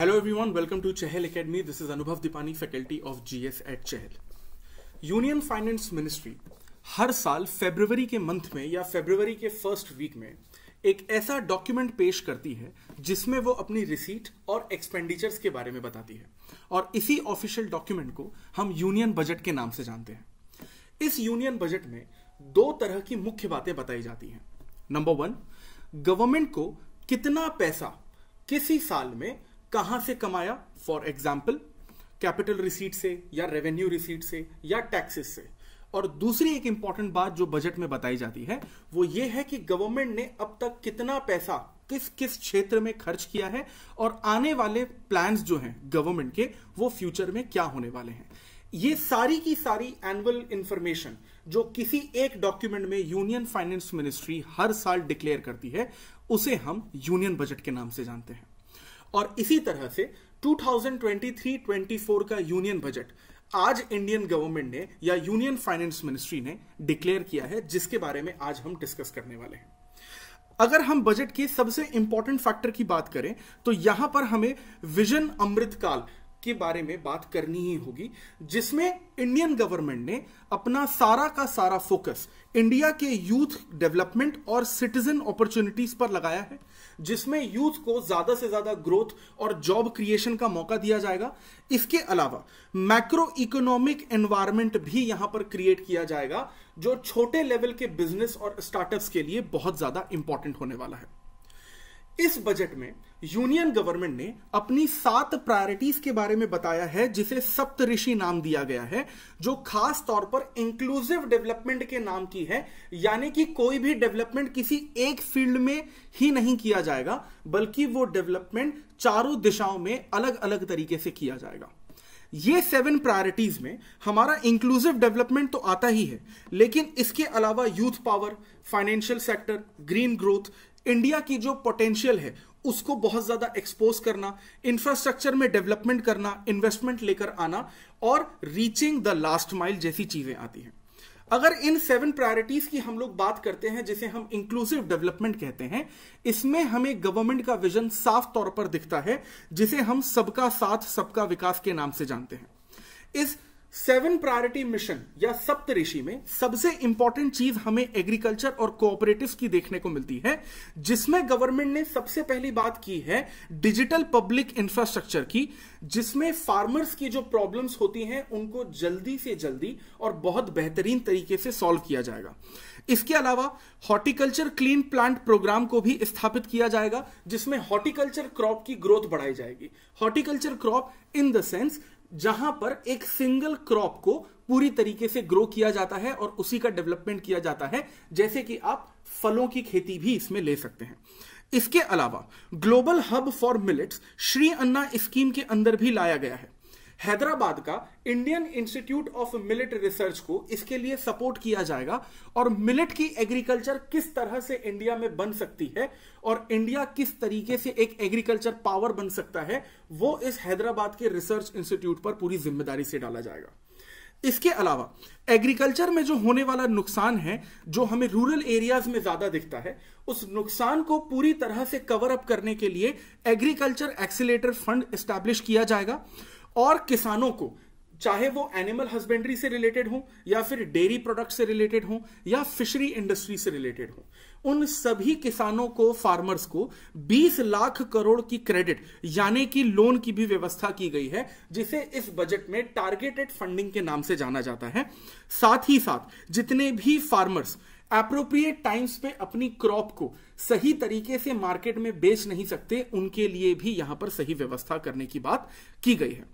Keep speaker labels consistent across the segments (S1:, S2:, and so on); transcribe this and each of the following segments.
S1: Hello everyone, welcome to Chahal Academy. This is Anubhav Dipani, faculty of GS at Chahal. Union finance ministry हर साल फरवरी के month में या फरवरी के फर्स्ट वीक में एक ऐसा डॉक्यूमेंट पेश करती है जिसमें वो अपनी रिसीट और एक्सपेंडिचर्स के बारे में बताती है और इसी ऑफिशियल डॉक्यूमेंट को हम यूनियन बजट के नाम से जानते हैं। इस यूनियन बजट में दो तरह की मुख्य बातें बताई जाती हैं। नंबर वन, गवर्नमेंट को कितना पैसा किसी साल में कहां से कमाया, फॉर एग्जाम्पल कैपिटल रिसीट से या रेवेन्यू रिसीट से या टैक्सेस से। और दूसरी एक इंपॉर्टेंट बात जो बजट में बताई जाती है वो ये है कि गवर्नमेंट ने अब तक कितना पैसा किस किस क्षेत्र में खर्च किया है और आने वाले प्लान्स जो हैं गवर्नमेंट के वो फ्यूचर में क्या होने वाले हैं। ये सारी की सारी एनुअल इंफॉर्मेशन जो किसी एक डॉक्यूमेंट में यूनियन फाइनेंस मिनिस्ट्री हर साल डिक्लेयर करती है उसे हम यूनियन बजट के नाम से जानते हैं। और इसी तरह से 2023-24 का यूनियन बजट आज इंडियन गवर्नमेंट ने या यूनियन फाइनेंस मिनिस्ट्री ने डिक्लेयर किया है, जिसके बारे में आज हम डिस्कस करने वाले हैं। अगर हम बजट के सबसे इंपॉर्टेंट फैक्टर की बात करें तो यहां पर हमें विजन अमृतकाल के बारे में बात करनी ही होगी, जिसमें इंडियन गवर्नमेंट ने अपना सारा का सारा फोकस इंडिया के यूथ डेवलपमेंट और सिटीजन अपॉर्चुनिटीज पर लगाया है, जिसमें यूथ को ज्यादा से ज्यादा ग्रोथ और जॉब क्रिएशन का मौका दिया जाएगा। इसके अलावा मैक्रो इकोनॉमिक एनवायरनमेंट भी यहां पर क्रिएट किया जाएगा जो छोटे लेवल के बिजनेस और स्टार्टअप्स के लिए बहुत ज्यादा इंपॉर्टेंट होने वाला है। इस बजट में यूनियन गवर्नमेंट ने अपनी 7 प्रायोरिटीज के बारे में बताया है, जिसे सप्तऋषि नाम दिया गया है, जो खास तौर पर इंक्लूसिव डेवलपमेंट के नाम की है। यानी कि कोई भी डेवलपमेंट किसी एक फील्ड में ही नहीं किया जाएगा, बल्कि वो डेवलपमेंट चारों दिशाओं में अलग अलग तरीके से किया जाएगा। ये 7 प्रायोरिटीज में हमारा इंक्लूसिव डेवलपमेंट तो आता ही है, लेकिन इसके अलावा youth power, financial sector, green growth, India की जो पोटेंशियल है उसको बहुत ज्यादा एक्सपोज करना, इंफ्रास्ट्रक्चर में डेवलपमेंट करना, इन्वेस्टमेंट लेकर आना और रीचिंग द लास्ट माइल जैसी चीजें आती हैं। अगर इन 7 प्रायोरिटीज की हम लोग बात करते हैं, जिसे हम इंक्लूसिव डेवलपमेंट कहते हैं, इसमें हमें गवर्नमेंट का विजन साफ तौर पर दिखता है, जिसे हम सबका साथ सबका विकास के नाम से जानते हैं। इस 7 प्रायोरिटी मिशन या सप्तऋषि में सबसे इंपॉर्टेंट चीज हमें एग्रीकल्चर और कोऑपरेटिव्स की देखने को मिलती है, जिसमें गवर्नमेंट ने सबसे पहली बात की है डिजिटल पब्लिक इंफ्रास्ट्रक्चर की, जिसमें फार्मर्स की जो प्रॉब्लम्स होती हैं उनको जल्दी से जल्दी और बहुत बेहतरीन तरीके से सॉल्व किया जाएगा। इसके अलावा हॉर्टिकल्चर क्लीन प्लांट प्रोग्राम को भी स्थापित किया जाएगा, जिसमें हॉर्टिकल्चर क्रॉप की ग्रोथ बढ़ाई जाएगी। Horticulture crop in the sense जहां पर एक सिंगल क्रॉप को पूरी तरीके से ग्रो किया जाता है और उसी का डेवलपमेंट किया जाता है, जैसे कि आप फलों की खेती भी इसमें ले सकते हैं। इसके अलावा global hub for millets Shri Anna scheme के अंदर भी लाया गया है। हैदराबाद का Indian institute of millet research को इसके लिए सपोर्ट किया जाएगा और मिलेट की एग्रीकल्चर किस तरह से इंडिया में बन सकती है और इंडिया किस तरीके से एक एग्रीकल्चर पावर बन सकता है, वो इस हैदराबाद के रिसर्च इंस्टीट्यूट पर पूरी जिम्मेदारी से डाला जाएगा। इसके अलावा एग्रीकल्चर में जो होने वाला नुकसान है, जो हमें रूरल एरियाज में ज्यादा दिखता है, उस नुकसान को पूरी तरह से कवर अप करने के लिए एग्रीकल्चर एक्सीलेटर फंड एस्टैब्लिश किया जाएगा और किसानों को, चाहे वो एनिमल हस्बेंड्री से रिलेटेड हो या फिर डेयरी प्रोडक्ट से रिलेटेड हो या फिशरी इंडस्ट्री से रिलेटेड हो, उन सभी किसानों को, फार्मर्स को 20 लाख करोड़ की क्रेडिट यानी कि लोन की भी व्यवस्था की गई है, जिसे इस बजट में टारगेटेड फंडिंग के नाम से जाना जाता है। साथ ही साथ जितने भी फार्मर्स एप्रोप्रिएट टाइम्स पे अपनी क्रॉप को सही तरीके से मार्केट में बेच नहीं सकते, उनके लिए भी यहां पर सही व्यवस्था करने की बात की गई है।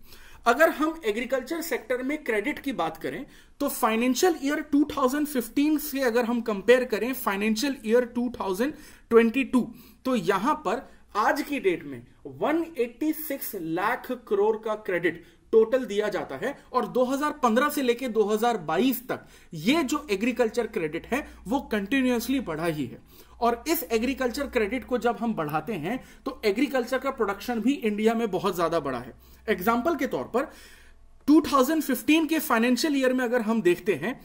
S1: अगर हम एग्रीकल्चर सेक्टर में क्रेडिट की बात करें तो फाइनेंशियल ईयर 2015 से अगर हम कंपेयर करें फाइनेंशियल ईयर 2022, तो यहां पर आज की डेट में 186 लाख करोड़ का क्रेडिट टोटल दिया जाता है और 2015 से लेकर 2022 तक ये जो एग्रीकल्चर क्रेडिट है वो कंटिन्यूअसली बढ़ा ही है। और इस एग्रीकल्चर क्रेडिट को जब हम बढ़ाते हैं तो एग्रीकल्चर का प्रोडक्शन भी इंडिया में बहुत ज्यादा बढ़ा है। एग्जाम्पल के तौर पर 2015 के फाइनेंशियल ईयर में अगर हम देखते हैं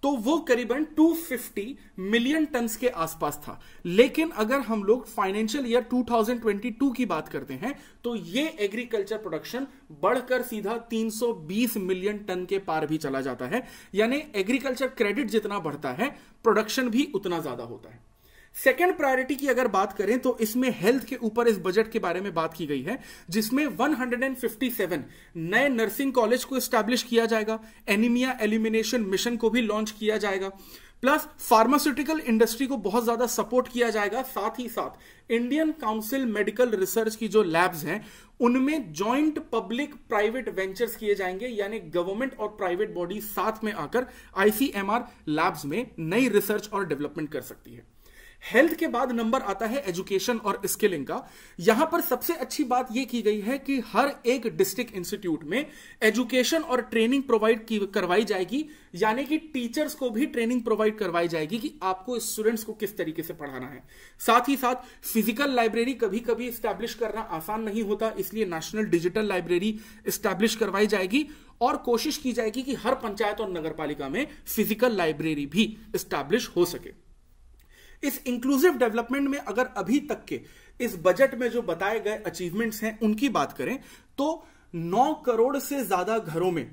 S1: तो वो करीबन 250 मिलियन टन के आसपास था। लेकिन अगर हम लोग फाइनेंशियल ईयर 2022 की बात करते हैं तो ये एग्रीकल्चर प्रोडक्शन बढ़कर सीधा 320 मिलियन टन के पार भी चला जाता है। यानी एग्रीकल्चर क्रेडिट जितना बढ़ता है, प्रोडक्शन भी उतना ज्यादा होता है। सेकेंड प्रायोरिटी की अगर बात करें तो इसमें हेल्थ के ऊपर इस बजट के बारे में बात की गई है, जिसमें 157 नए नर्सिंग कॉलेज को एस्टैब्लिश किया जाएगा, एनीमिया एलिमिनेशन मिशन को भी लॉन्च किया जाएगा, प्लस फार्मास्यूटिकल इंडस्ट्री को बहुत ज्यादा सपोर्ट किया जाएगा। साथ ही साथ इंडियन काउंसिल मेडिकल रिसर्च की जो लैब्स हैं उनमें जॉइंट पब्लिक प्राइवेट वेंचर्स किए जाएंगे, यानी गवर्नमेंट और प्राइवेट बॉडी साथ में आकर आईसीएमआर लैब्स में नई रिसर्च और डेवलपमेंट कर सकती है। हेल्थ के बाद नंबर आता है एजुकेशन और स्किलिंग का। यहां पर सबसे अच्छी बात यह की गई है कि हर एक डिस्ट्रिक्ट इंस्टीट्यूट में एजुकेशन और ट्रेनिंग प्रोवाइड करवाई जाएगी, यानी कि टीचर्स को भी ट्रेनिंग प्रोवाइड करवाई जाएगी कि आपको स्टूडेंट्स को किस तरीके से पढ़ाना है। साथ ही साथ फिजिकल लाइब्रेरी कभी कभी स्टैब्लिश करना आसान नहीं होता, इसलिए नेशनल डिजिटल लाइब्रेरी स्टैब्लिश करवाई जाएगी और कोशिश की जाएगी कि हर पंचायत और नगर पालिका में फिजिकल लाइब्रेरी भी स्टैब्लिश हो सके। इस इंक्लूसिव डेवलपमेंट में अगर अभी तक के इस बजट में जो बताए गए अचीवमेंट्स हैं उनकी बात करें तो 9 करोड़ से ज्यादा घरों में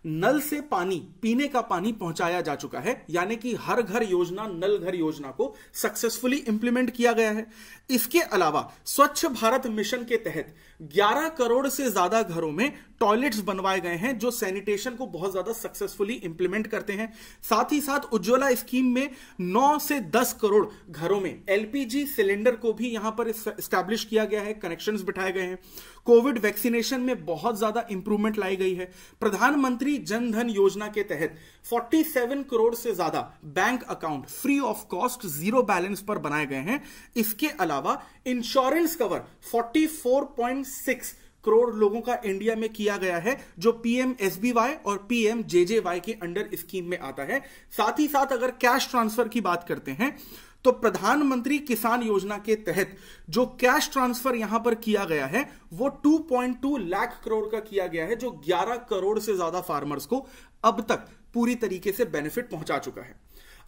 S1: नल से पानी, पीने का पानी पहुंचाया जा चुका है, यानी कि हर घर योजना, नल घर योजना को सक्सेसफुली इंप्लीमेंट किया गया है। इसके अलावा स्वच्छ भारत मिशन के तहत 11 करोड़ से ज्यादा घरों में टॉयलेट्स बनवाए गए हैं, जो सैनिटेशन को बहुत ज्यादा सक्सेसफुली इंप्लीमेंट करते हैं। साथ ही साथ उज्ज्वला स्कीम में 9 से 10 करोड़ घरों में एलपीजी सिलेंडर को भी यहां पर स्टैब्लिश किया गया है, कनेक्शंस बिठाए गए हैं। कोविड वैक्सीनेशन में बहुत ज्यादा इंप्रूवमेंट लाई गई है। प्रधानमंत्री जन धन योजना के तहत 47 करोड़ से ज्यादा bank account free of cost, zero balance पर बनाए गए हैं। इसके अलावा इंश्योरेंस कवर 44.6 करोड़ लोगों का इंडिया में किया गया है, जो पीएमएसबीवाई और पीएमजेजेवाई के अंडर स्कीम में आता है। साथ ही साथ अगर कैश ट्रांसफर की बात करते हैं तो प्रधानमंत्री किसान योजना के तहत जो कैश ट्रांसफर यहां पर किया गया है वो 2.2 लाख करोड़ का किया गया है, जो 11 करोड़ से ज्यादा फार्मर्स को अब तक पूरी तरीके से बेनिफिट पहुंचा चुका है।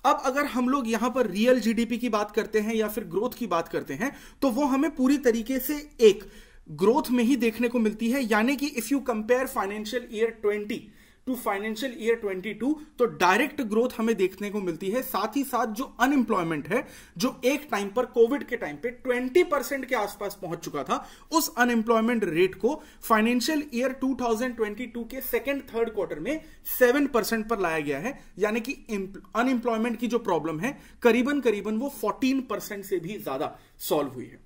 S1: अब अगर हम लोग यहां पर रियल जीडीपी की बात करते हैं या फिर ग्रोथ की बात करते हैं तो वो हमें पूरी तरीके से एक ग्रोथ में ही देखने को मिलती है, यानी कि if you compare financial year 20 to financial year 22 तो डायरेक्ट ग्रोथ हमें देखने को मिलती है। साथ ही साथ जो अनएम्प्लॉयमेंट है, जो एक टाइम पर कोविड के टाइम पे 20% के आसपास पहुंच चुका था, उस अनएम्प्लॉयमेंट रेट को फाइनेंशियल ईयर 2022 के सेकेंड थर्ड क्वार्टर में 7% पर लाया गया है, यानी कि अनएम्प्लॉयमेंट की जो प्रॉब्लम है करीबन करीबन वो 14% से भी ज्यादा सॉल्व हुई है।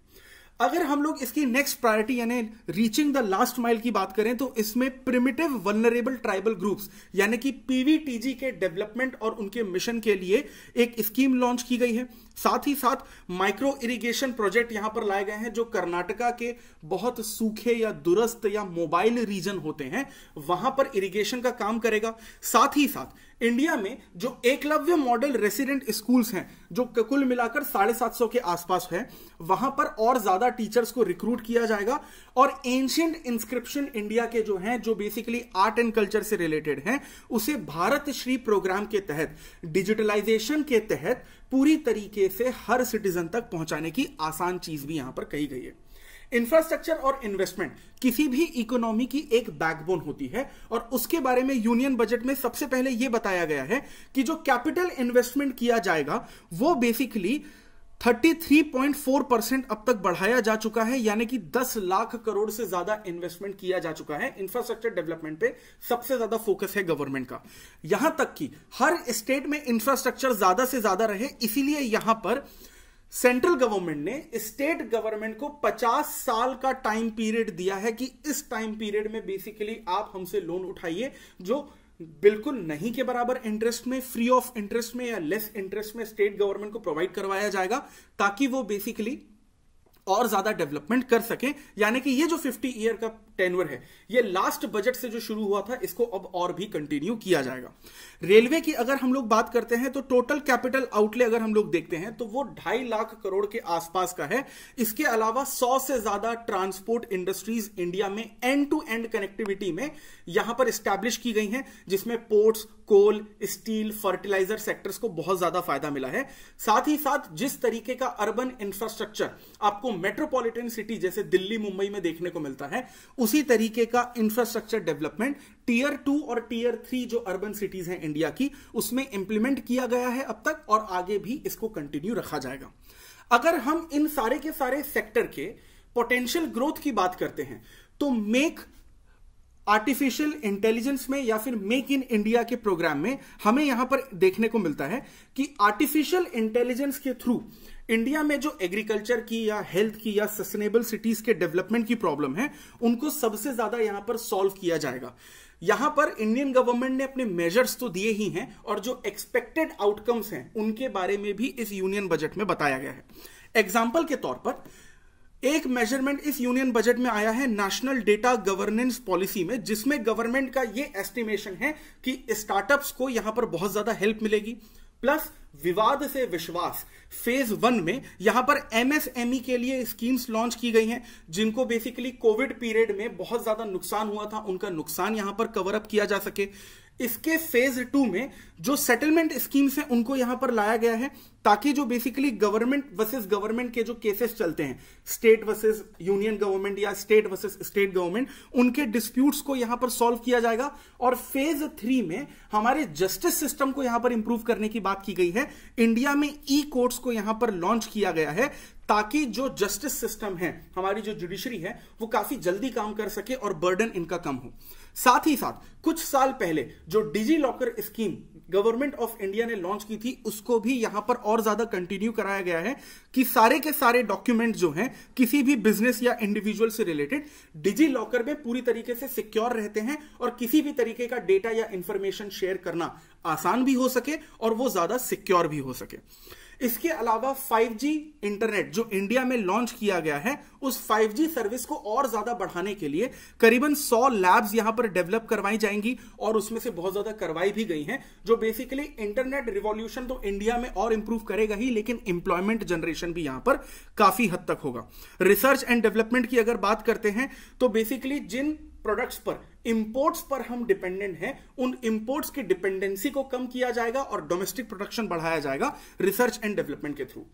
S1: अगर हम लोग इसकी नेक्स्ट प्रायोरिटी यानी रीचिंग द लास्ट माइल की बात करें तो इसमें प्रिमिटिव वल्नरेबल ट्राइबल ग्रुप्स यानी कि पीवीटीजी के डेवलपमेंट और उनके मिशन के लिए एक स्कीम लॉन्च की गई है। साथ ही साथ माइक्रो इरिगेशन प्रोजेक्ट यहां पर लाए गए हैं, जो कर्नाटका के बहुत सूखे या दुरस्त या मोबाइल रीजन होते हैं वहां पर इरिगेशन का काम करेगा। साथ ही साथ इंडिया में जो एकलव्य मॉडल रेसिडेंट स्कूल्स हैं, जो कुल मिलाकर 750 के आसपास है, वहां पर और ज्यादा टीचर्स को रिक्रूट किया जाएगा और एंशिएंट इंस्क्रिप्शन इंडिया के जो हैं, जो बेसिकली आर्ट एंड कल्चर से रिलेटेड हैं, उसे भारत श्री प्रोग्राम के तहत, डिजिटलाइजेशन के तहत पूरी तरीके से हर सिटीजन तक पहुंचाने की आसान चीज भी यहां पर कही गई है। इंफ्रास्ट्रक्चर और इन्वेस्टमेंट किसी भी इकोनॉमी की एक बैकबोन होती है और उसके बारे में यूनियन बजट में सबसे पहले यह बताया गया है कि जो कैपिटल इन्वेस्टमेंट किया जाएगा वो बेसिकली 33.4% अब तक बढ़ाया जा चुका है, यानी कि 10 लाख करोड़ से ज्यादा इन्वेस्टमेंट किया जा चुका है। इंफ्रास्ट्रक्चर डेवलपमेंट पे सबसे ज्यादा फोकस है गवर्नमेंट का, यहां तक कि हर स्टेट में इंफ्रास्ट्रक्चर ज्यादा से ज्यादा रहे, इसीलिए यहां पर सेंट्रल गवर्नमेंट ने स्टेट गवर्नमेंट को 50 साल का टाइम पीरियड दिया है कि इस टाइम पीरियड में बेसिकली आप हमसे लोन उठाइए, जो बिल्कुल नहीं के बराबर इंटरेस्ट में, फ्री ऑफ इंटरेस्ट में या लेस इंटरेस्ट में स्टेट गवर्नमेंट को प्रोवाइड करवाया जाएगा, ताकि वो बेसिकली और ज्यादा डेवलपमेंट कर सके। यानी कि ये जो 50 ईयर का टेन्योर है, ये लास्ट बजट से जो शुरू हुआ था, इसको अब और भी कंटिन्यू किया जाएगा। रेलवे की अगर हम लोग बात करते हैं तो टोटल कैपिटल आउटले अगर हम लोग देखते हैं तो वो 2.5 लाख करोड़ के आसपास का है। इसके अलावा 100 से ज्यादा ट्रांसपोर्ट इंडस्ट्रीज इंडिया में एंड टू एंड कनेक्टिविटी में यहां पर स्टैब्लिश की गई हैं, जिसमें पोर्ट्स, कोल, स्टील, फर्टिलाइजर सेक्टर्स को बहुत ज्यादा फायदा मिला है। साथ ही साथ जिस तरीके का अर्बन इंफ्रास्ट्रक्चर आपको मेट्रोपॉलिटन सिटी जैसे दिल्ली, मुंबई में देखने को मिलता है, उसी तरीके का इंफ्रास्ट्रक्चर डेवलपमेंट टियर 2 और टियर 3 जो अर्बन सिटीज हैं इंडिया की, उसमें इंप्लीमेंट किया गया है अब तक, और आगे भी इसको कंटिन्यू रखा जाएगा। अगर हम इन सारे के सारे सेक्टर के पोटेंशियल ग्रोथ की बात करते हैं तो मेक आर्टिफिशियल इंटेलिजेंस में या फिर मेक इन इंडिया के प्रोग्राम में हमें यहां पर देखने को मिलता है कि आर्टिफिशियल इंटेलिजेंस के थ्रू इंडिया में जो एग्रीकल्चर की या हेल्थ की या सस्टेनेबल सिटीज के डेवलपमेंट की प्रॉब्लम है, उनको सबसे ज्यादा यहां पर सॉल्व किया जाएगा। यहां पर इंडियन गवर्नमेंट ने अपने मेजर्स तो दिए ही हैं, और जो एक्सपेक्टेड आउटकम्स हैं उनके बारे में भी इस यूनियन बजट में बताया गया है। एग्जाम्पल के तौर पर एक मेजरमेंट इस यूनियन बजट में आया है नेशनल डेटा गवर्नेंस पॉलिसी में, जिसमें गवर्नमेंट का यह एस्टिमेशन है कि स्टार्टअप्स को यहां पर बहुत ज्यादा हेल्प मिलेगी। प्लस विवाद से विश्वास फेज 1 में यहां पर एमएसएमई के लिए स्कीम्स लॉन्च की गई हैं, जिनको बेसिकली कोविड पीरियड में बहुत ज्यादा नुकसान हुआ था, उनका नुकसान यहां पर कवर अप किया जा सके। इसके फेज 2 में जो सेटलमेंट स्कीम्स हैं उनको यहां पर लाया गया है, ताकि जो बेसिकली गवर्नमेंट वर्सेस गवर्नमेंट के जो केसेस चलते हैं, स्टेट वर्सेस यूनियन गवर्नमेंट या स्टेट वर्सेस स्टेट गवर्नमेंट, उनके डिस्प्यूट्स को यहां पर सॉल्व किया जाएगा। और फेज 3 में हमारे जस्टिस सिस्टम को यहां पर इंप्रूव करने की बात की गई है। इंडिया में ई कोर्ट्स को यहां पर लॉन्च किया गया है, ताकि जो जस्टिस सिस्टम है, हमारी जो जुडिशरी है, वो काफी जल्दी काम कर सके और बर्डन इनका कम हो। साथ ही साथ कुछ साल पहले जो DigiLocker scheme government of India ने लॉन्च की थी, उसको भी यहां पर और ज्यादा कंटिन्यू कराया गया है कि सारे के सारे डॉक्यूमेंट जो हैं किसी भी बिजनेस या इंडिविजुअल से रिलेटेड डिजी लॉकर में पूरी तरीके से सिक्योर रहते हैं, और किसी भी तरीके का डेटा या इंफॉर्मेशन शेयर करना आसान भी हो सके और वो ज्यादा सिक्योर भी हो सके। इसके अलावा 5G इंटरनेट जो इंडिया में लॉन्च किया गया है, उस 5G सर्विस को और ज्यादा बढ़ाने के लिए करीबन 100 लैब्स यहां पर डेवलप करवाई जाएंगी, और उसमें से बहुत ज्यादा करवाई भी गई हैं, जो बेसिकली इंटरनेट रिवॉल्यूशन तो इंडिया में और इंप्रूव करेगा ही, लेकिन एम्प्लॉयमेंट जनरेशन भी यहां पर काफी हद तक होगा। रिसर्च एंड डेवलपमेंट की अगर बात करते हैं तो बेसिकली जिन प्रोडक्ट्स पर, इंपोर्ट्स पर हम डिपेंडेंट हैं, उन इंपोर्ट्स की डिपेंडेंसी को कम किया जाएगा और डोमेस्टिक प्रोडक्शन बढ़ाया जाएगा रिसर्च एंड डेवलपमेंट के थ्रू।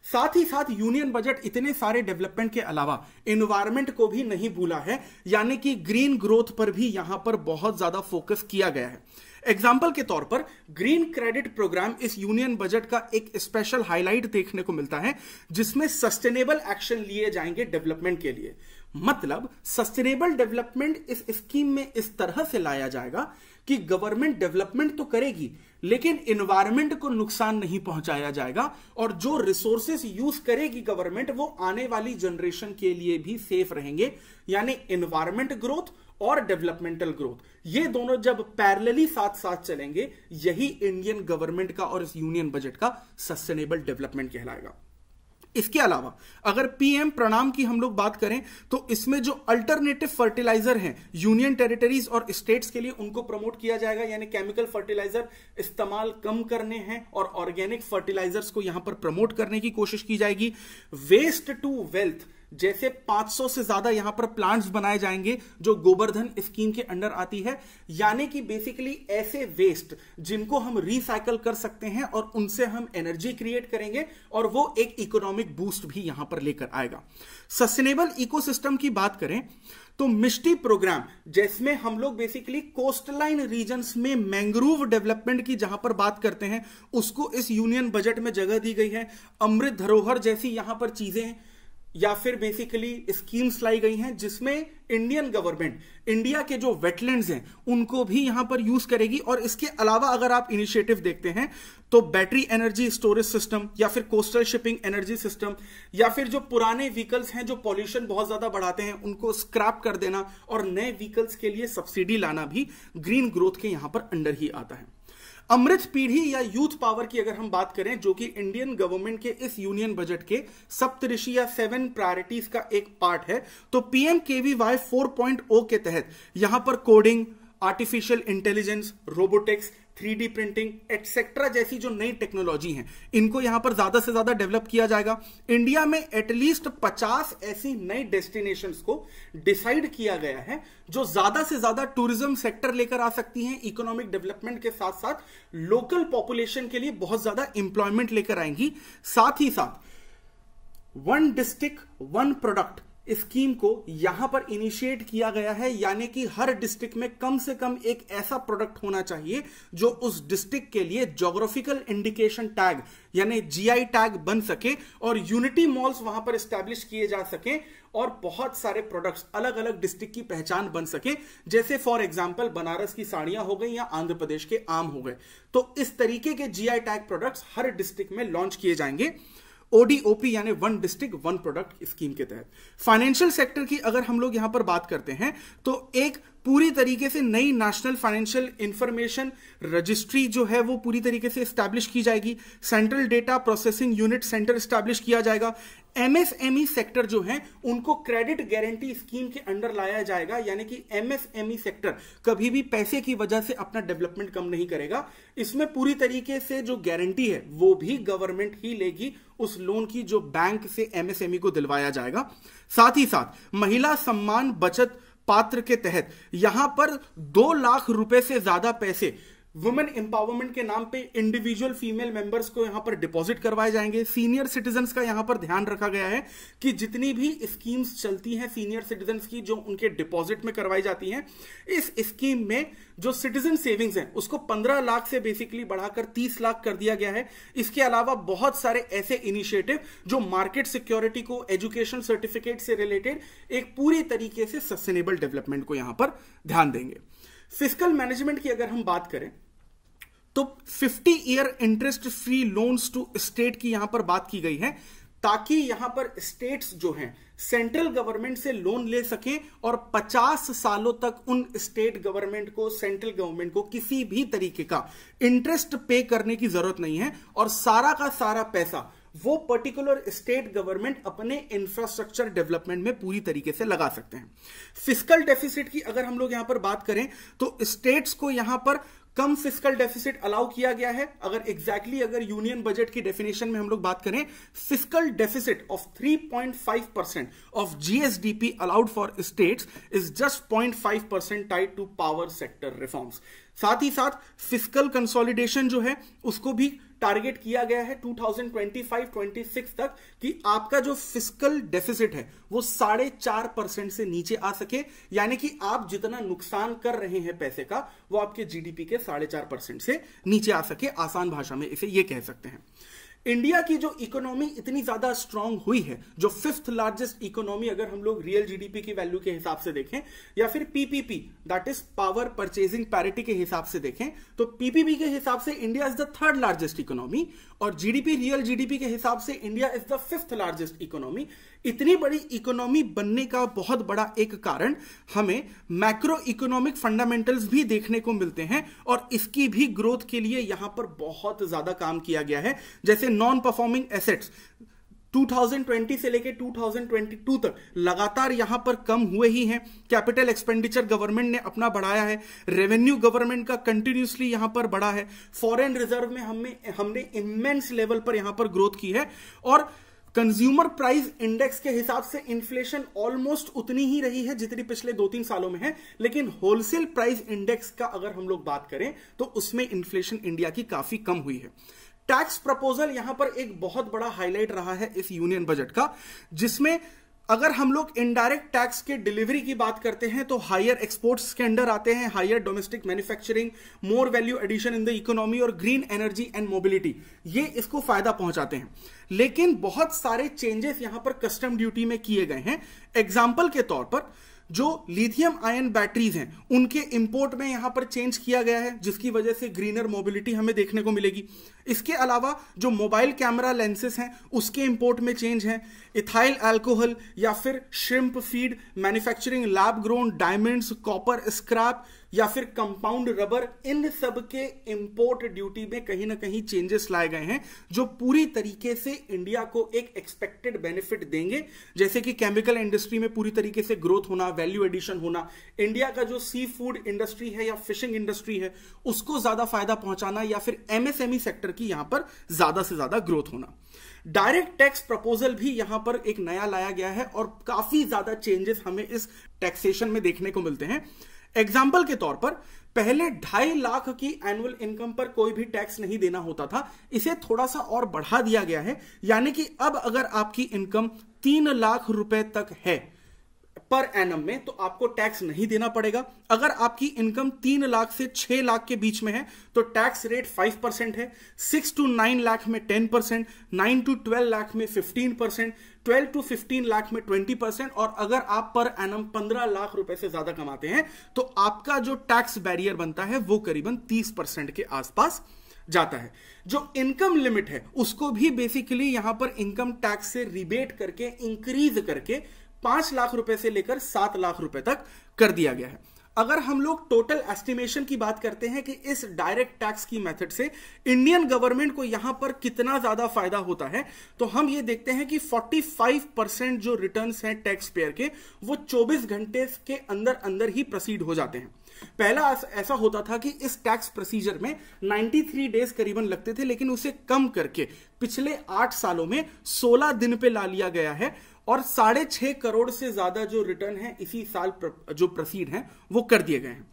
S1: साथ ही साथ यूनियन बजट इतने सारे डेवलपमेंट के अलावा एनवायरमेंट को भी नहीं भूला है, यानी कि ग्रीन ग्रोथ पर भी यहां पर बहुत ज्यादा फोकस किया गया है। एग्जाम्पल के तौर पर ग्रीन क्रेडिट प्रोग्राम इस यूनियन बजट का एक स्पेशल हाईलाइट देखने को मिलता है, जिसमें सस्टेनेबल एक्शन लिए जाएंगे डेवलपमेंट के लिए। मतलब सस्टेनेबल डेवलपमेंट इस स्कीम में इस तरह से लाया जाएगा कि गवर्नमेंट डेवलपमेंट तो करेगी, लेकिन एनवायरमेंट को नुकसान नहीं पहुंचाया जाएगा, और जो रिसोर्सेस यूज करेगी गवर्नमेंट, वो आने वाली जनरेशन के लिए भी सेफ रहेंगे। यानी एनवायरमेंट ग्रोथ और डेवलपमेंटल ग्रोथ, ये दोनों जब पैरेलली साथ साथ चलेंगे, यही इंडियन गवर्नमेंट का और इस यूनियन बजट का सस्टेनेबल डेवलपमेंट कहलाएगा। इसके अलावा अगर पीएम प्रणाम की हम लोग बात करें तो इसमें जो अल्टरनेटिव फर्टिलाइजर हैं यूनियन टेरिटरीज और स्टेट्स के लिए, उनको प्रमोट किया जाएगा। यानी केमिकल फर्टिलाइजर इस्तेमाल कम करने हैं और ऑर्गेनिक फर्टिलाइजर्स को यहां पर प्रमोट करने की कोशिश की जाएगी। वेस्ट टू वेल्थ जैसे 500 से ज्यादा यहां पर प्लांट्स बनाए जाएंगे जो गोबर्धन स्कीम के अंडर आती है। यानी कि बेसिकली ऐसे वेस्ट जिनको हम रिसाइकल कर सकते हैं और उनसे हम एनर्जी क्रिएट करेंगे, और वो एक इकोनॉमिक बूस्ट भी यहां पर लेकर आएगा। सस्टेनेबल इकोसिस्टम की बात करें तो मिष्टी प्रोग्राम, जिसमें हम लोग बेसिकली कोस्टलाइन रीजन्स में मैंग्रोव डेवलपमेंट की जहां पर बात करते हैं, उसको इस यूनियन बजट में जगह दी गई है। अमृत धरोहर जैसी यहां पर चीजें या फिर बेसिकली स्कीम्स लाई गई हैं, जिसमें इंडियन गवर्नमेंट इंडिया के जो वेटलैंड्स हैं उनको भी यहां पर यूज करेगी। और इसके अलावा अगर आप इनिशिएटिव देखते हैं तो बैटरी एनर्जी स्टोरेज सिस्टम, या फिर कोस्टल शिपिंग एनर्जी सिस्टम, या फिर जो पुराने व्हीकल्स हैं जो पॉल्यूशन बहुत ज्यादा बढ़ाते हैं, उनको स्क्रैप कर देना और नए व्हीकल्स के लिए सब्सिडी लाना भी ग्रीन ग्रोथ के यहां पर अंडर ही आता है। अमृत पीढ़ी या यूथ पावर की अगर हम बात करें, जो कि इंडियन गवर्नमेंट के इस यूनियन बजट के सप्तऋषि या 7 प्रायोरिटीज का एक पार्ट है, तो PMKVY 4.0 के तहत यहां पर coding, artificial intelligence, robotics, 3D printing etcetera जैसी जो नई टेक्नोलॉजी हैं, इनको यहां पर ज्यादा से ज्यादा डेवलप किया जाएगा। इंडिया में एटलीस्ट 50 ऐसी नई डेस्टिनेशंस को डिसाइड किया गया है जो ज्यादा से ज्यादा टूरिज्म सेक्टर लेकर आ सकती हैं, इकोनॉमिक डेवलपमेंट के साथ साथ लोकल पॉपुलेशन के लिए बहुत ज्यादा इंप्लॉयमेंट लेकर आएंगी। साथ ही साथ 1 डिस्ट्रिक्ट 1 प्रोडक्ट स्कीम को यहां पर इनिशिएट किया गया है, यानी कि हर डिस्ट्रिक्ट में कम से कम एक ऐसा प्रोडक्ट होना चाहिए जो उस डिस्ट्रिक्ट के लिए ज्योग्राफिकल इंडिकेशन टैग यानी GI टैग बन सके और यूनिटी मॉल्स वहां पर एस्टैब्लिश किए जा सके और बहुत सारे प्रोडक्ट्स अलग अलग डिस्ट्रिक्ट की पहचान बन सके, जैसे फॉर एग्जांपल बनारस की साड़ियां हो गई या आंध्र प्रदेश के आम हो गए। तो इस तरीके के GI टैग प्रोडक्ट्स हर डिस्ट्रिक्ट में लॉन्च किए जाएंगे ODOP यानी 1 डिस्ट्रिक्ट 1 प्रोडक्ट स्कीम के तहत। फाइनेंशियल सेक्टर की अगर हम लोग यहां पर बात करते हैं तो एक पूरी तरीके से नई नेशनल फाइनेंशियल इंफॉर्मेशन रजिस्ट्री जो है वो पूरी तरीके से एस्टैब्लिश की जाएगी। Central data processing unit centre establish किया जाएगा। MSME सेक्टर जो है उनको क्रेडिट गारंटी स्कीम के अंडर लाया जाएगा, यानी कि MSME सेक्टर कभी भी पैसे की वजह से अपना डेवलपमेंट कम नहीं करेगा। इसमें पूरी तरीके से जो गारंटी है वो भी गवर्नमेंट ही लेगी उस लोन की जो बैंक से MSME को दिलवाया जाएगा। साथ ही साथ महिला सम्मान बचत पात्र के तहत यहां पर 2 लाख रुपए से ज्यादा पैसे वुमेन एम्पावरमेंट के नाम पे इंडिविजुअल फीमेल मेंबर्स को यहां पर डिपॉजिट करवाए जाएंगे। सीनियर सिटीजन्स का यहां पर ध्यान रखा गया है कि जितनी भी स्कीम्स चलती हैं सीनियर सिटीजन्स की जो उनके डिपॉजिट में करवाई जाती हैं, इस स्कीम में जो सिटीजन सेविंग्स हैं उसको 15 लाख से बेसिकली बढ़ाकर 30 लाख कर दिया गया है। इसके अलावा बहुत सारे ऐसे इनिशिएटिव जो मार्केट सिक्योरिटी को, एजुकेशन सर्टिफिकेट से रिलेटेड एक पूरी तरीके से सस्टेनेबल डेवलपमेंट को यहां पर ध्यान देंगे। फिस्कल मैनेजमेंट की अगर हम बात करें तो 50 year interest free loans to state की यहां पर बात की गई है, ताकि यहां पर स्टेट्स जो हैं सेंट्रल गवर्नमेंट से लोन ले सकें और 50 सालों तक उन स्टेट गवर्नमेंट को, सेंट्रल गवर्नमेंट को किसी भी तरीके का इंटरेस्ट पे करने की जरूरत नहीं है और सारा का सारा पैसा वो पर्टिकुलर स्टेट गवर्नमेंट अपने इंफ्रास्ट्रक्चर डेवलपमेंट में पूरी तरीके से लगा सकते हैं। फिस्कल डेफिसिट की अगर हम लोग यहां पर बात करें तो स्टेट्स को यहां पर कम फिस्कल डेफिसिट अलाउ किया गया है। अगर अगर यूनियन बजट की डेफिनेशन में हम लोग बात करें, fiscal deficit of 3.5% of GSDP allowed for states is just 0.5% tied to power sector reforms. साथ ही साथ फिस्कल कंसोलिडेशन जो है उसको भी टारगेट किया गया है 2025-26 तक कि आपका जो फिस्कल डेफिसिट है वो 4.5% से नीचे आ सके, यानी कि आप जितना नुकसान कर रहे हैं पैसे का वो आपके GDP के 4.5% से नीचे आ सके। आसान भाषा में इसे ये कह सकते हैं। इंडिया की जो इकोनॉमी इतनी ज्यादा स्ट्रांग हुई है, जो 5th लार्जेस्ट इकोनॉमी अगर हम लोग रियल GDP की वैल्यू के हिसाब से देखें या फिर PPP that is power purchasing parity के हिसाब से देखें, तो PPP के हिसाब से India is the 3rd largest economy और रियल GDP के हिसाब से India is the 5th largest economy. इतनी बड़ी इकोनॉमी बनने का बहुत बड़ा एक कारण हमें मैक्रो इकोनॉमिक फंडामेंटल्स भी देखने को मिलते हैं और इसकी भी ग्रोथ के लिए यहां पर बहुत ज्यादा काम किया गया है। जैसे नॉन परफॉर्मिंग एसेट्स 2020 से लेकर 2022 तक लगातार यहां पर कम हुए ही हैं। कैपिटल एक्सपेंडिचर गवर्नमेंट ने अपना बढ़ाया है, रेवेन्यू गवर्नमेंट का कंटिन्यूसली यहां पर बढ़ा है, फॉरेन रिजर्व में हमने इमेंस लेवल पर यहां पर ग्रोथ की है और कंज्यूमर प्राइस इंडेक्स के हिसाब से इन्फ्लेशन ऑलमोस्ट उतनी ही रही है जितनी पिछले 2-3 सालों में है, लेकिन होलसेल प्राइस इंडेक्स का अगर हम लोग बात करें तो उसमें इन्फ्लेशन इंडिया की काफी कम हुई है। टैक्स प्रपोजल यहां पर एक बहुत बड़ा हाईलाइट रहा है इस यूनियन बजट का, जिसमें अगर हम लोग इनडायरेक्ट टैक्स के डिलीवरी की बात करते हैं तो हायर एक्सपोर्ट्स के अंडर आते हैं, higher domestic manufacturing, more value addition in the economy और ग्रीन एनर्जी एंड मोबिलिटी, ये इसको फायदा पहुंचाते हैं। लेकिन बहुत सारे चेंजेस यहां पर कस्टम ड्यूटी में किए गए हैं। एग्जाम्पल के तौर पर जो लिथियम आयन बैटरीज हैं उनके इंपोर्ट में यहां पर चेंज किया गया है, जिसकी वजह से ग्रीनर मोबिलिटी हमें देखने को मिलेगी। इसके अलावा जो मोबाइल कैमरा लेंसेस हैं उसके इंपोर्ट में चेंज है, इथाइल अल्कोहल या फिर shrimp feed, manufacturing lab grown diamonds, copper scrap या फिर कंपाउंड रबर, इन सब के इंपोर्ट ड्यूटी में कहीं ना कहीं चेंजेस लाए गए हैं जो पूरी तरीके से इंडिया को एक एक्सपेक्टेड बेनिफिट देंगे। जैसे कि केमिकल इंडस्ट्री में पूरी तरीके से ग्रोथ होना, वैल्यू एडिशन होना, इंडिया का जो सी फूड इंडस्ट्री है या फिशिंग इंडस्ट्री है उसको ज्यादा फायदा पहुंचाना, या फिर एमएसएमई सेक्टर की यहां पर ज्यादा से ज्यादा ग्रोथ होना। डायरेक्ट टैक्स प्रपोजल भी यहां पर एक नया लाया गया है और काफी ज्यादा चेंजेस हमें इस टैक्सेशन में देखने को मिलते हैं। एग्जाम्पल के तौर पर पहले 2.5 लाख की एनुअल इनकम पर कोई भी टैक्स नहीं देना होता था, इसे थोड़ा सा और बढ़ा दिया गया है, यानी कि अब अगर आपकी इनकम 3 लाख रुपए तक है पर एनम में तो आपको टैक्स नहीं देना पड़ेगा। अगर आपकी इनकम 3 लाख से 6 लाख के बीच में है तो टैक्स रेट 5% है, 6 to 9 लाख में 10%, 9 to 12 लाख में 15%, 12 to 15 लाख में 20%, और अगर आप पर एनम 15 लाख रुपए से ज्यादा कमाते हैं तो आपका जो टैक्स बैरियर बनता है वो करीबन 30% के आसपास जाता है। जो इनकम लिमिट है उसको भी बेसिकली यहां पर इनकम टैक्स से रिबेट करके इंक्रीज करके 5 लाख रुपए से लेकर 7 लाख रुपए तक कर दिया गया है। अगर हम लोग टोटल एस्टिमेशन की बात करते हैं कि इस डायरेक्ट टैक्स की मेथड से इंडियन गवर्नमेंट को यहां पर कितना ज्यादा फायदा होता है, तो हम ये देखते हैं कि 45% जो रिटर्न्स हैं टैक्स पेयर के वो 24 घंटे के अंदर अंदर ही प्रोसीड हो जाते हैं। पहला ऐसा होता था कि इस टैक्स प्रोसीजर में 93 डेज करीबन लगते थे, लेकिन उसे कम करके पिछले 8 सालों में 16 दिन पे ला लिया गया है और 6.5 करोड़ से ज्यादा जो रिटर्न है इसी साल जो प्रोसीड हैं वो कर दिए गए हैं।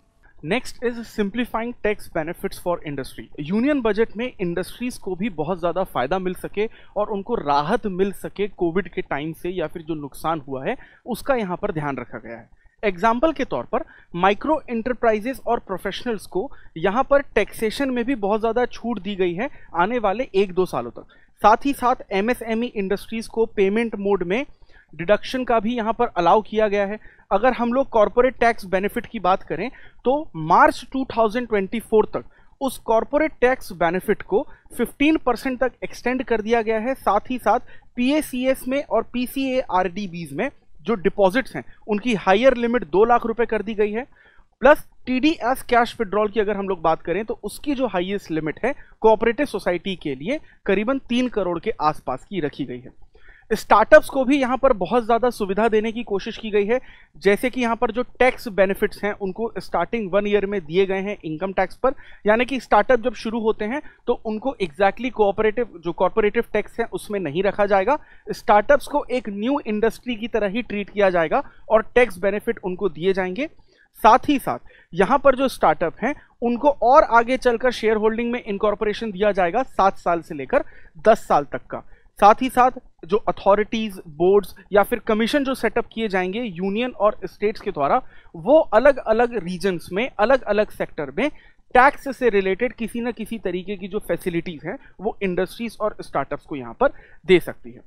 S2: Next is simplifying tax benefits for industry. Union budget में इंडस्ट्रीज को भी बहुत ज़्यादा फायदा मिल सके और उनको राहत मिल सके कोविड के टाइम से या फिर जो नुकसान हुआ है उसका यहाँ पर ध्यान रखा गया है। एग्जाम्पल के तौर पर माइक्रो इंटरप्राइजेस और प्रोफेशनल्स को यहाँ पर टैक्सेशन में भी बहुत ज़्यादा छूट दी गई है आने वाले 1-2 सालों तक। साथ ही साथ एमएसएमई इंडस्ट्रीज को पेमेंट मोड में डिडक्शन का भी यहाँ पर अलाउ किया गया है। अगर हम लोग कॉर्पोरेट टैक्स बेनिफिट की बात करें तो मार्च 2024 तक उस कॉर्पोरेट टैक्स बेनिफिट को 15% तक एक्सटेंड कर दिया गया है। साथ ही साथ पीएसीएस में और पीसीएआरडीबीज में जो डिपॉजिट्स हैं उनकी हायर लिमिट 2 लाख रुपए कर दी गई है। प्लस टीडीएस कैश विड्रॉल की अगर हम लोग बात करें तो उसकी जो हाईएस्ट लिमिट है कोऑपरेटिव सोसाइटी के लिए करीबन 3 करोड़ के आसपास की रखी गई है। स्टार्टअप्स को भी यहाँ पर बहुत ज़्यादा सुविधा देने की कोशिश की गई है, जैसे कि यहाँ पर जो टैक्स बेनिफिट्स हैं उनको स्टार्टिंग 1 ईयर में दिए गए हैं इनकम टैक्स पर, यानी कि स्टार्टअप जब शुरू होते हैं तो उनको एग्जैक्टली कोऑपरेटिव जो कॉर्पोरेटिव टैक्स है उसमें नहीं रखा जाएगा। स्टार्टअप्स को एक न्यू इंडस्ट्री की तरह ही ट्रीट किया जाएगा और टैक्स बेनिफिट उनको दिए जाएंगे। साथ ही साथ यहाँ पर जो स्टार्टअप हैं उनको और आगे चलकर शेयर होल्डिंग में इनकॉर्पोरेशन दिया जाएगा 7 साल से लेकर 10 साल तक का। साथ ही साथ जो अथॉरिटीज, बोर्ड्स या फिर कमीशन जो सेटअप किए जाएंगे यूनियन और स्टेट्स के द्वारा, वो अलग अलग रीजन्स में अलग अलग सेक्टर में टैक्स से रिलेटेड किसी न किसी तरीके की जो फैसिलिटीज हैं वो इंडस्ट्रीज और स्टार्टअप्स को यहाँ पर दे सकती है।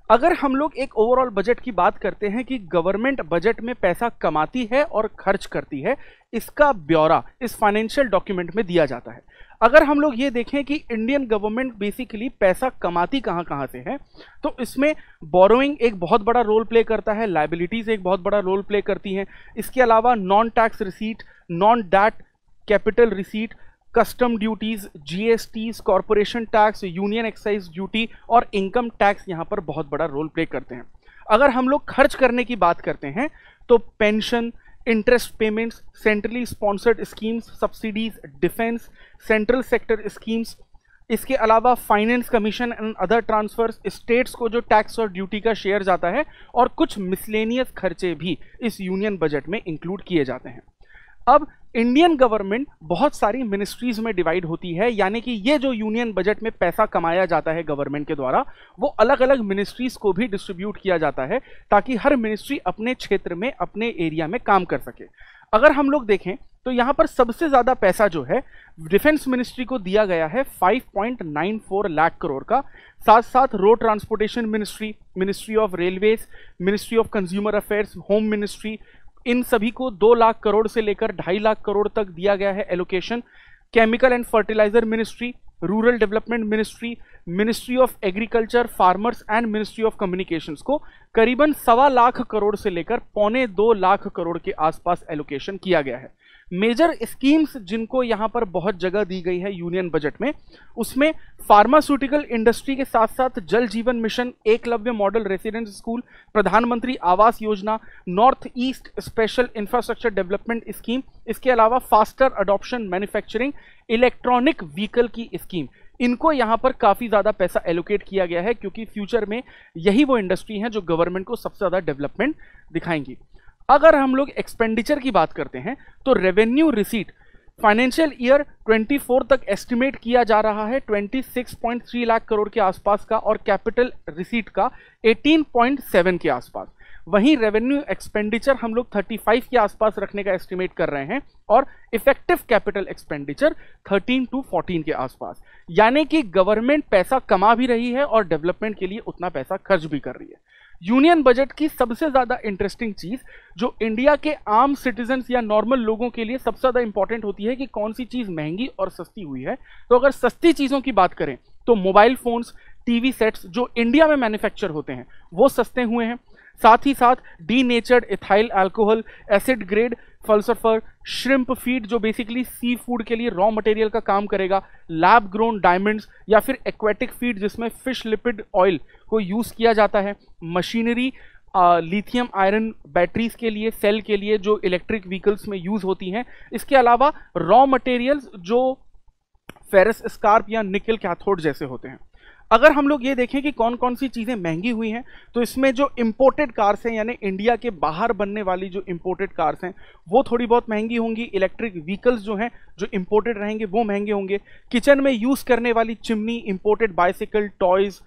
S2: अगर हम लोग एक ओवरऑल बजट की बात करते हैं कि गवर्नमेंट बजट में पैसा कमाती है और खर्च करती है, इसका ब्यौरा इस फाइनेंशियल डॉक्यूमेंट में दिया जाता है। अगर हम लोग ये देखें कि इंडियन गवर्नमेंट बेसिकली पैसा कमाती कहाँ से है, तो इसमें बोरोइंग एक बहुत बड़ा रोल प्ले करता है, लायबिलिटीज एक बहुत बड़ा रोल प्ले करती हैं। इसके अलावा non tax receipt, non debt capital receipt, custom duties, GSTs, corporation tax, union excise duty और इनकम टैक्स यहाँ पर बहुत बड़ा रोल प्ले करते हैं। अगर हम लोग खर्च करने की बात करते हैं तो pension, interest payments, centrally sponsored schemes, subsidies, defence, central sector schemes, इसके अलावा finance commission and other transfers, states को जो टैक्स और ड्यूटी का शेयर जाता है और कुछ मिसलेनियस खर्चे भी इस यूनियन बजट में इंक्लूड किए जाते हैं। अब इंडियन गवर्नमेंट बहुत सारी मिनिस्ट्रीज में डिवाइड होती है, यानी कि ये जो यूनियन बजट में पैसा कमाया जाता है गवर्नमेंट के द्वारा वो अलग अलग मिनिस्ट्रीज को भी डिस्ट्रीब्यूट किया जाता है ताकि हर मिनिस्ट्री अपने क्षेत्र में अपने एरिया में काम कर सके। अगर हम लोग देखें तो यहाँ पर सबसे ज़्यादा पैसा जो है डिफेंस मिनिस्ट्री को दिया गया है 5.94 लाख करोड़ का। साथ साथ road transportation ministry, ministry of railways, ministry of consumer affairs, home ministry, इन सभी को 2 लाख करोड़ से लेकर 2.5 लाख करोड़ तक दिया गया है allocation. Chemical and fertiliser ministry, rural development ministry, ministry of agriculture, farmers and ministry of communications को करीबन 1.25 लाख करोड़ से लेकर 1.25 लाख करोड़ के आसपास एलोकेशन किया गया है। मेजर स्कीम्स जिनको यहां पर बहुत जगह दी गई है यूनियन बजट में, उसमें फार्मास्यूटिकल इंडस्ट्री के साथ साथ जल जीवन mission, Eklavya model residence school, प्रधानमंत्री Awas Yojana, north east special infrastructure development scheme, इसके अलावा faster adoption manufacturing, electronic vehicle की स्कीम, इनको यहां पर काफी ज्यादा पैसा एलोकेट किया गया है क्योंकि फ्यूचर में यही वो इंडस्ट्री है जो गवर्नमेंट को सबसे ज्यादा डेवलपमेंट दिखाएंगी। अगर हम लोग एक्सपेंडिचर की बात करते हैं तो रेवेन्यू रिसीट फाइनेंशियल ईयर 24 तक एस्टिमेट किया जा रहा है 26.3 लाख करोड़ के आसपास का और कैपिटल रिसीट का 18.7 के आसपास। वहीं रेवेन्यू एक्सपेंडिचर हम लोग 35 के आसपास रखने का एस्टिमेट कर रहे हैं और इफेक्टिव कैपिटल एक्सपेंडिचर 13 to 14 के आसपास। यानी कि गवर्नमेंट पैसा कमा भी रही है और डेवलपमेंट के लिए उतना पैसा खर्च भी कर रही है। यूनियन बजट की सबसे ज्यादा इंटरेस्टिंग चीज जो इंडिया के आम सिटीजन्स या नॉर्मल लोगों के लिए सबसे ज्यादा इंपॉर्टेंट होती है कि कौन सी चीज महंगी और सस्ती हुई है। तो अगर सस्ती चीजों की बात करें तो मोबाइल फोन्स, टीवी सेट्स जो इंडिया में मैन्युफैक्चर होते हैं वो सस्ते हुए हैं। साथ ही साथ denatured ethyl alcohol, acid grade sulphur, shrimp feed जो बेसिकली सी फूड के लिए रॉ मटेरियल का काम करेगा, लैब ग्रोन डायमंड्स या फिर एक्वेटिक फीड जिसमें फिश लिपिड ऑयल को यूज किया जाता है, मशीनरी, लिथियम आयरन बैटरीज के लिए, सेल के लिए जो इलेक्ट्रिक व्हीकल्स में यूज होती हैं, इसके अलावा रॉ मटेरियल्स जो फेरस स्कार्प या निकल कैथोड जैसे होते हैं। अगर हम लोग ये देखें कि कौन कौन सी चीज़ें महंगी हुई हैं तो इसमें जो इंपोर्टेड कार्स हैं यानी इंडिया के बाहर बनने वाली जो इंपोर्टेड कार्स हैं वो थोड़ी बहुत महंगी होंगी। इलेक्ट्रिक व्हीकल्स जो हैं जो इंपोर्टेड रहेंगे वो महंगे होंगे। किचन में यूज़ करने वाली चिमनी, इंपोर्टेड बाइसिकल, टॉयज़,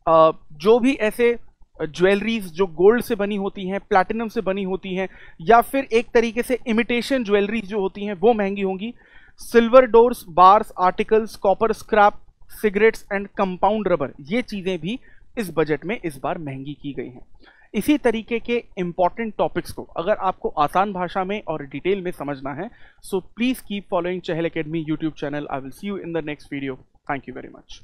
S2: जो भी ऐसे ज्वेलरीज जो गोल्ड से बनी होती हैं, प्लैटिनम से बनी होती हैं या फिर एक तरीके से इमिटेशन ज्वेलरीज जो होती हैं वो महंगी होंगी। Silver doors, bars, articles, copper scrap, cigarettes and compound rubber, ये चीजें भी इस बजट में इस बार महंगी की गई हैं। इसी तरीके के इंपॉर्टेंट टॉपिक्स को अगर आपको आसान भाषा में और डिटेल में समझना है so please keep following Chahal academy YouTube channel. I will see you in the next video. Thank you very much.